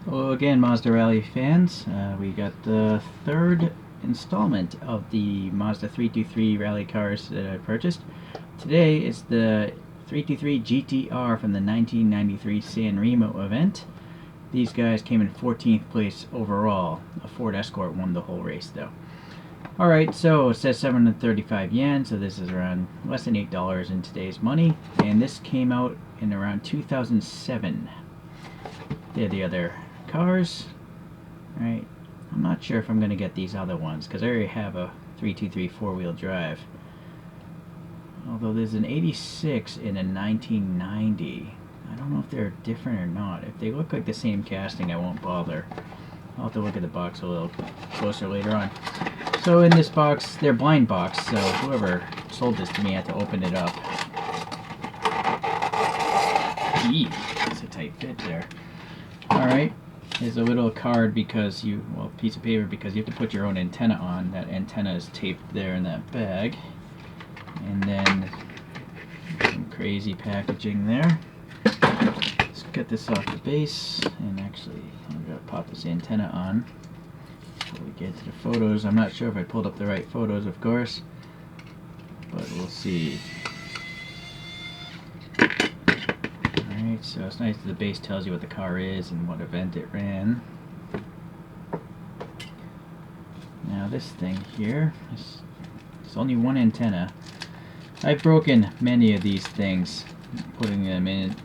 Hello again, Mazda Rally fans. We got the third installment of the Mazda 323 rally cars that I purchased. Today is the 323 GTR from the 1993 Sanremo event. These guys came in 14th place overall. A Ford Escort won the whole race though. Alright, so it says 735 yen, so this is around less than $8 in today's money. And this came out in around 2007. They're the other cars. Right, I'm not sure if I'm going to get these other ones because I already have a 323 four-wheel drive. Although there's an 86 and a 1990. I don't know if they're different or not. If they look like the same casting, I won't bother. I'll have to look at the box a little closer later on. So in this box, they're blind box, so whoever sold this to me had to open it up. Eee, that's a tight fit there. Alright, there's a little card because piece of paper because you have to put your own antenna on. That antenna is taped there in that bag. And then some crazy packaging there. Let's get this off the base, and actually I'm going to pop this antenna on before we get to the photos. I'm not sure if I pulled up the right photos, of course, but we'll see. Alright, so it's nice that the base tells you what the car is and what event it ran. Now this thing here, it's only one antenna. I've broken many of these things, pulling them in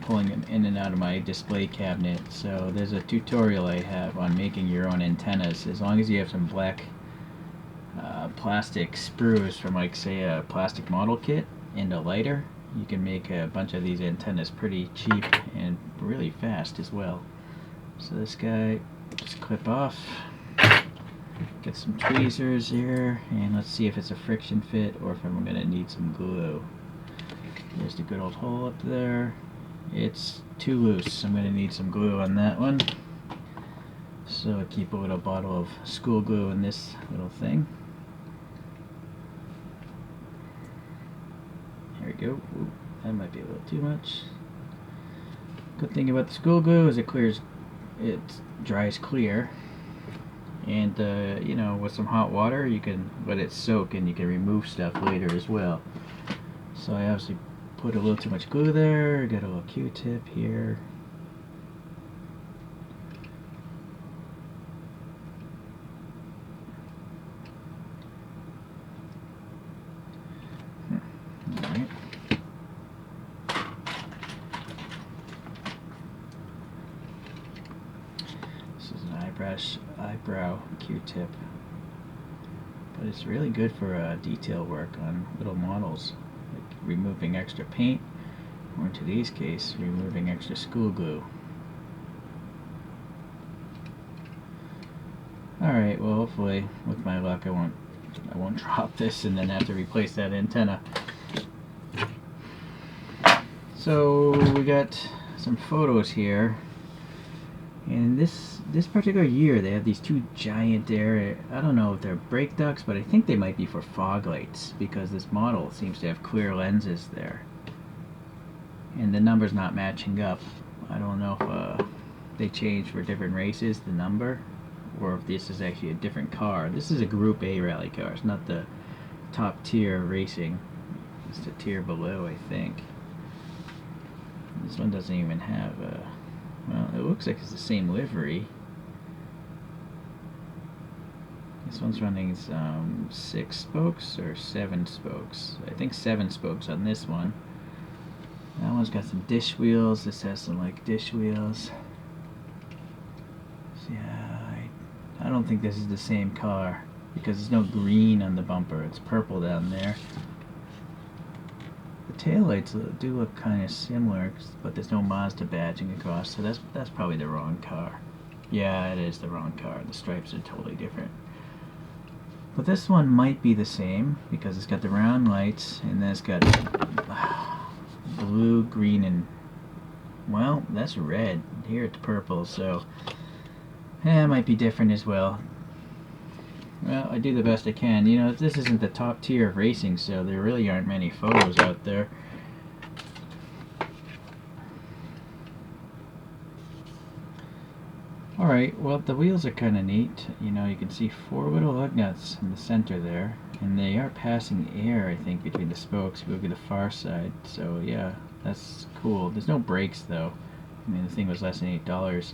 and out of my display cabinet. So there's a tutorial I have on making your own antennas. As long as you have some black plastic sprues from, like, say, a plastic model kit and a lighter, you can make a bunch of these antennas pretty cheap and really fast as well. So this guy, just clip off. Get some tweezers here, and let's see if it's a friction fit or if I'm going to need some glue. There's the good old hole up there. It's too loose. I'm going to need some glue on that one. So I keep a little bottle of school glue in this little thing. There we go. Ooh, that might be a little too much. Good thing about the school glue is it dries clear. And you know, with some hot water you can let it soak and you can remove stuff later as well. So I obviously put a little too much glue there. Got a little Q-tip here. Alright. This is an eyebrow Q-tip, but it's really good for detail work on little models, like removing extra paint, or in today's case, removing extra school glue. Alright, well, hopefully with my luck I won't drop this and then have to replace that antenna. So we got some photos here. And this particular year, they have these two giant I don't know if they're brake ducts, but I think they might be for fog lights because this model seems to have clear lenses there. And the number's not matching up. I don't know if they changed for different races, the number, or if this is actually a different car. This is a Group A rally car. It's not the top tier racing. It's the tier below, I think. This one doesn't even have well, it looks like it's the same livery. This one's running some 6 spokes or 7 spokes. I think 7 spokes on this one. That one's got some dish wheels. This has some, like, dish wheels. So yeah, I don't think this is the same car because there's no green on the bumper. It's purple down there. The taillights do look kind of similar, but there's no Mazda badging across, so that's probably the wrong car. Yeah, it is the wrong car. The stripes are totally different. But this one might be the same because it's got the round lights and then it's got blue, green, and, well, that's red. Here it's purple, so yeah, it might be different as well. Well, I do the best I can. You know, this isn't the top tier of racing, so there really aren't many photos out there. Alright, well the wheels are kind of neat. You know, you can see 4 little lug nuts in the center there. And they are passing air, I think, between the spokes if you look at the far side. So yeah, that's cool. There's no brakes though. I mean, the thing was less than $8.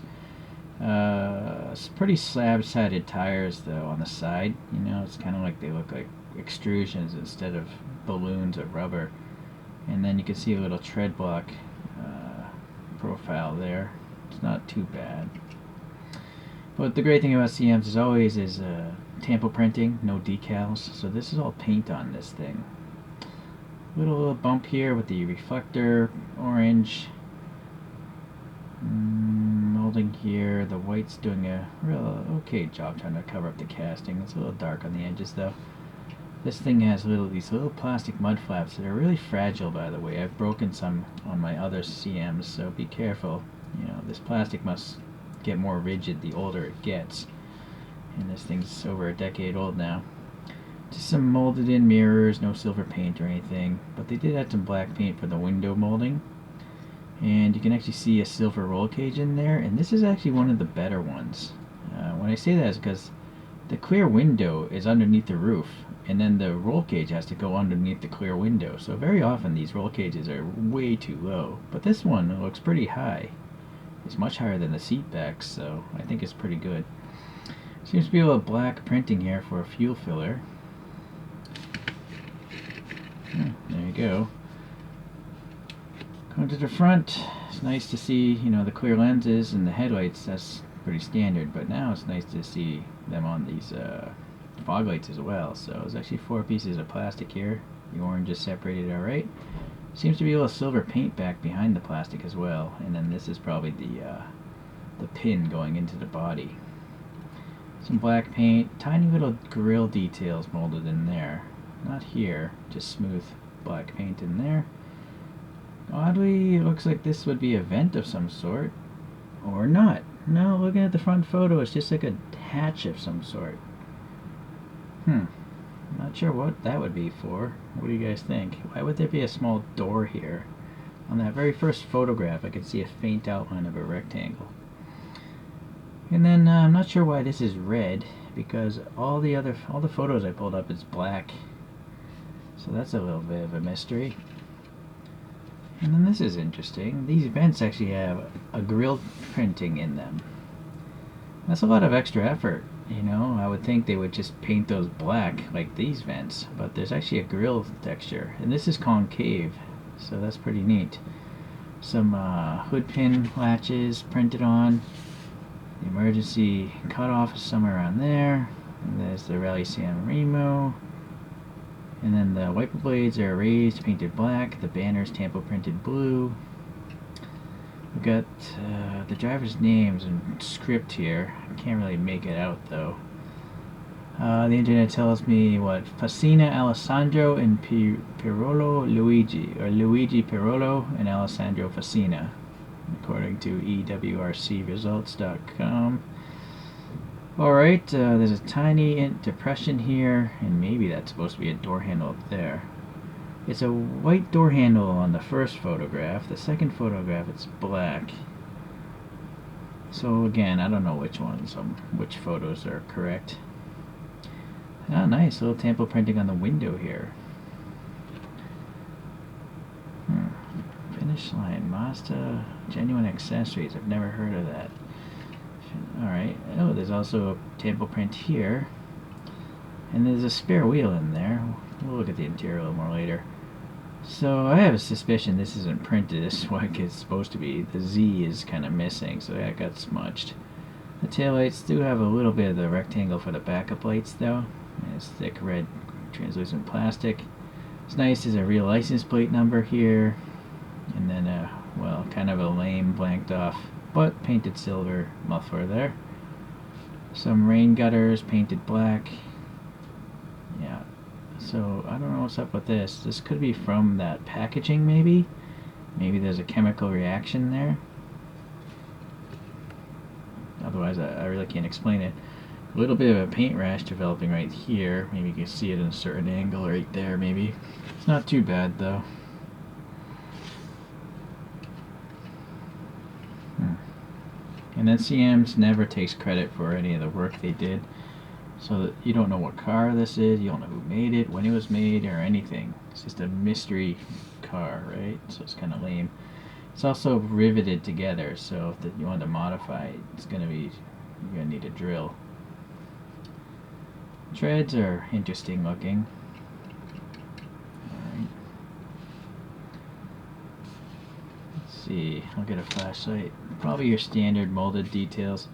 It's pretty slab-sided tires though on the side. You know, it's kind of like they look like extrusions instead of balloons of rubber. And then you can see a little tread block profile there. It's not too bad. But the great thing about CMs as always is tampo printing, no decals. So this is all paint on this thing. Little bump here with the reflector orange. Molding here. The white's doing a real okay job trying to cover up the casting. It's a little dark on the edges though. This thing has these little plastic mud flaps that are really fragile, by the way. I've broken some on my other CMs, so be careful. You know, this plastic must get more rigid the older it gets. And this thing's over a decade old now. Just some molded in mirrors, no silver paint or anything, but they did add some black paint for the window molding. And you can actually see a silver roll cage in there, and this is actually one of the better ones. When I say that is because the clear window is underneath the roof, and then the roll cage has to go underneath the clear window. So very often these roll cages are way too low, but this one looks pretty high. It's much higher than the seat backs, so I think it's pretty good. Seems to be a little black printing here for a fuel filler. There you go. Going to the front, it's nice to see, you know, the clear lenses and the headlights. That's pretty standard, but now it's nice to see them on these fog lights as well. So there's actually 4 pieces of plastic here. The orange is separated alright. Seems to be a little silver paint back behind the plastic as well, and then this is probably the pin going into the body. Some black paint, tiny little grill details molded in there. Not here, just smooth black paint in there. Oddly, it looks like this would be a vent of some sort, or not. No, looking at the front photo, it's just like a hatch of some sort. Not sure what that would be for. What do you guys think? Why would there be a small door here? On that very first photograph, I could see a faint outline of a rectangle. And then I'm not sure why this is red, because all the photos I pulled up is black. So that's a little bit of a mystery. And then this is interesting. These vents actually have a grill printing in them. That's a lot of extra effort. You know, I would think they would just paint those black like these vents, but there's actually a grill texture, and this is concave, so that's pretty neat. Some hood pin latches printed on. The emergency cutoff is somewhere around there. And there's the Rally Sanremo. And then the wiper blades are raised, painted black. The banner's tampo printed blue. We've got the driver's names and script here. I can't really make it out though. The internet tells me what? Facina Alessandro and Pirolo Luigi, or Luigi Pirolo and Alessandro Facina, according to EWRCResults.com. Alright, there's a tiny depression here, and maybe that's supposed to be a door handle up there. It's a white door handle on the first photograph. The second photograph, it's black. So again, I don't know which photos are correct. Ah, nice little tampo printing on the window here. Finish line, Mazda genuine accessories. I've never heard of that. Alright, oh, there's also a tampo print here. And there's a spare wheel in there. We'll look at the interior a little more later. So I have a suspicion this isn't printed. This is what it's supposed to be. The Z is kind of missing, so that got smudged. The taillights do have a little bit of the rectangle for the backup lights, though. And it's thick red translucent plastic. It's nice. There's a real license plate number here. And then well, kind of a lame blanked off but painted silver muffler there. Some rain gutters painted black. Yeah. So I don't know what's up with this. This could be from that packaging, maybe. Maybe there's a chemical reaction there. Otherwise, I really can't explain it. A little bit of a paint rash developing right here. Maybe you can see it in a certain angle right there, maybe. It's not too bad, though. And then CM's never takes credit for any of the work they did. So that you don't know what car this is, you don't know who made it, when it was made, or anything. It's just a mystery car, right? So it's kind of lame. It's also riveted together, so if you want to modify it, you're gonna need a drill. Treads are interesting looking. Alright. Let's see, I'll get a flashlight. Probably your standard molded details.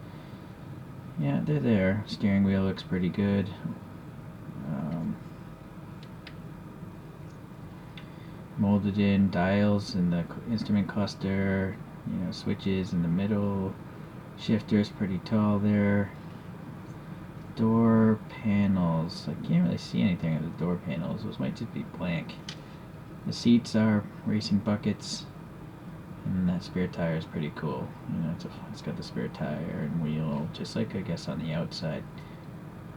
Yeah, they're there. Steering wheel looks pretty good. Molded in dials in the instrument cluster, switches in the middle. Shifter's pretty tall there. Door panels. I can't really see anything on the door panels. Those might just be blank. The seats are racing buckets. And that spare tire is pretty cool. It's got the spare tire and wheel, just like I guess on the outside.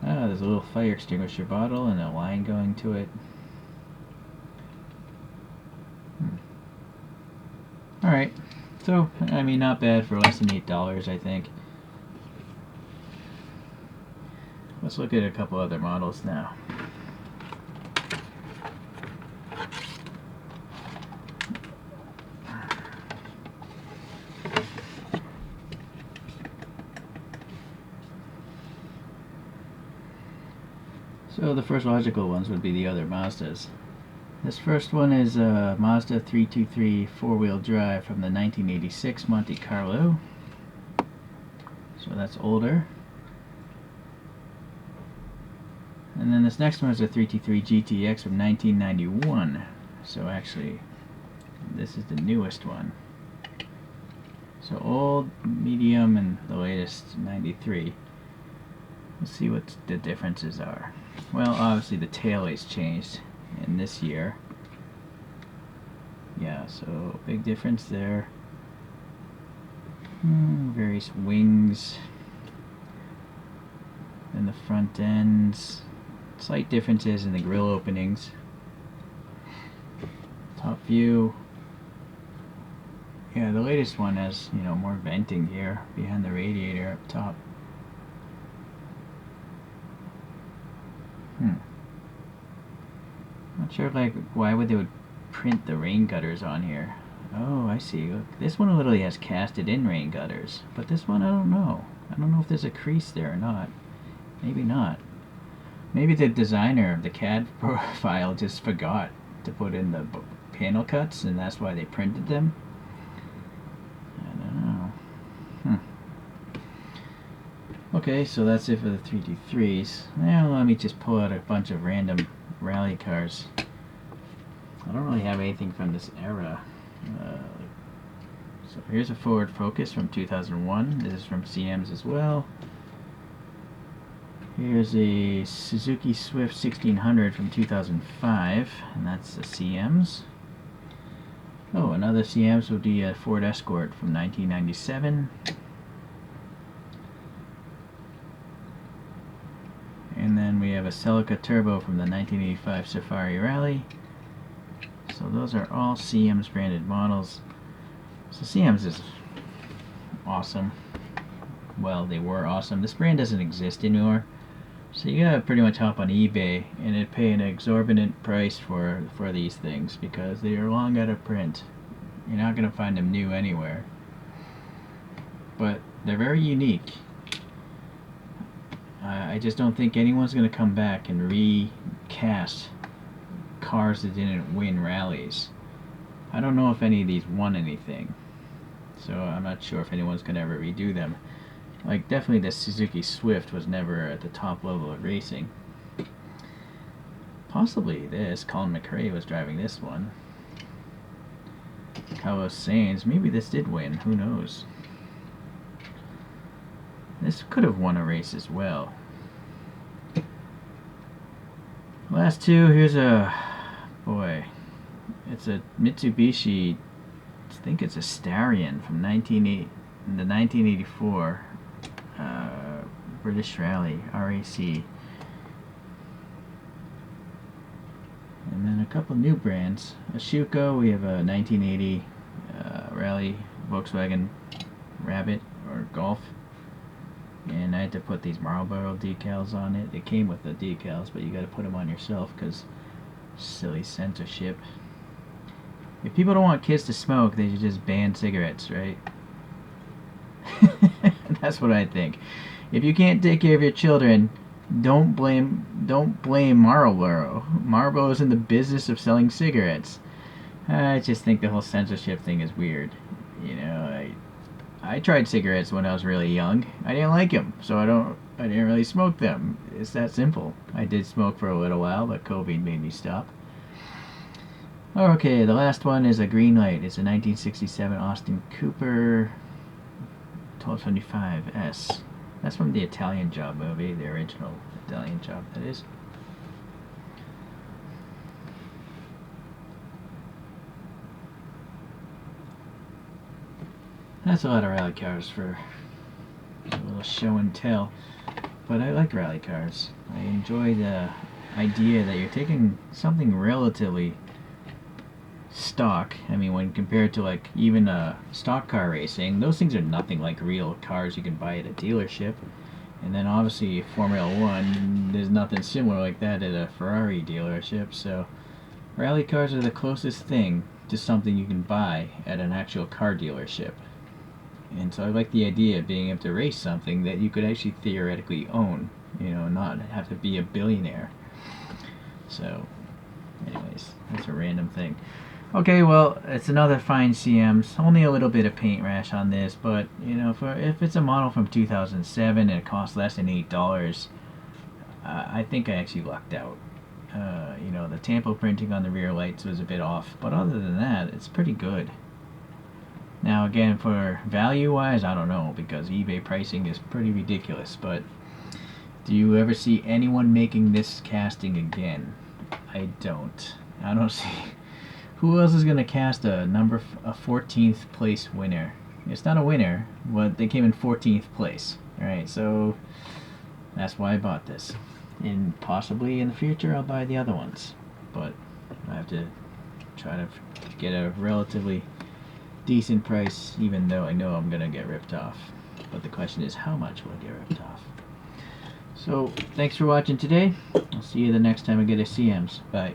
There's a little fire extinguisher bottle and a line going to it. Alright, so, I mean, not bad for less than $8, I think. Let's look at a couple other models now. So the first logical ones would be the other Mazdas. This first one is a Mazda 323 four-wheel drive from the 1986 Monte Carlo. So that's older. And then this next one is a 323 GTX from 1991. So actually, this is the newest one. So old, medium, and the latest 93. Let's see what the differences are. Well, obviously the taillight's changed in this year. Yeah, so big difference there. Various wings and the front ends. Slight differences in the grille openings. Top view. Yeah, the latest one has, more venting here behind the radiator up top. Not sure, why would they print the rain gutters on here. Oh, I see. Look, this one literally has casted-in rain gutters, but this one I don't know. I don't know if there's a crease there or not. Maybe not. Maybe the designer of the CAD profile just forgot to put in the panel cuts, and that's why they printed them. I don't know. Okay, so that's it for the 323s. Now let me just pull out a bunch of random rally cars. I don't really have anything from this era. So here's a Ford Focus from 2001. This is from CM's as well. Here's a Suzuki Swift 1600 from 2005, and that's the CM's. Oh, another CM's would be a Ford Escort from 1997. And then we have a Celica Turbo from the 1985 Safari Rally. So those are all CM's branded models. So CM's is awesome. Well, they were awesome. This brand doesn't exist anymore. So you gotta pretty much hop on eBay and it'd pay an exorbitant price for these things because they are long out of print. You're not gonna find them new anywhere. But they're very unique. I just don't think anyone's gonna come back and recast cars that didn't win rallies. I don't know if any of these won anything. So I'm not sure if anyone's gonna ever redo them. Like, definitely the Suzuki Swift was never at the top level of racing. Possibly this. Colin McRae was driving this one. Carlos Sainz. Maybe this did win. Who knows? This could have won a race as well. Last two. Here's a... Boy. It's a Mitsubishi... I think it's a Starion from the 1984 British Rally, RAC. And then a couple new brands. A Schuko, we have a 1980 Rally Volkswagen Rabbit, or or golf. And I had to put these Marlboro decals on it. It came with the decals, but you got to put them on yourself because silly censorship. If people don't want kids to smoke, they should just ban cigarettes, right? That's what I think. If you can't take care of your children, don't blame Marlboro. Marlboro is in the business of selling cigarettes. I just think the whole censorship thing is weird. You know, I tried cigarettes when I was really young. I didn't like them, so I didn't really smoke them. It's that simple. I did smoke for a little while, but COVID made me stop. Okay, the last one is a green light. It's a 1967 Austin Cooper 1275S. That's from the Italian Job movie, the original Italian Job, that is. That's a lot of rally cars for a little show and tell. But I like rally cars. I enjoy the idea that you're taking something relatively stock. I mean, when compared to like even stock car racing, those things are nothing like real cars you can buy at a dealership. And then obviously Formula One, there's nothing similar like that at a Ferrari dealership. So rally cars are the closest thing to something you can buy at an actual car dealership. And so I like the idea of being able to race something that you could actually theoretically own, you know, not have to be a billionaire. So anyways, that's a random thing. Okay, well, it's another fine CMs. Only a little bit of paint rash on this, but you know, if it's a model from 2007 and it costs less than $8, I think I actually lucked out. You know, the tampo printing on the rear lights was a bit off, but other than that, it's pretty good. Now, again, for value-wise, I don't know, because eBay pricing is pretty ridiculous. But do you ever see anyone making this casting again? I don't. I don't see. Who else is going to cast a 14th place winner? It's not a winner, but they came in 14th place. Alright, so that's why I bought this. And possibly in the future I'll buy the other ones. But I have to try to get a relatively decent price, even though I know I'm going to get ripped off. But the question is, how much will I get ripped off? So, thanks for watching today. I'll see you the next time I get a CMs. Bye.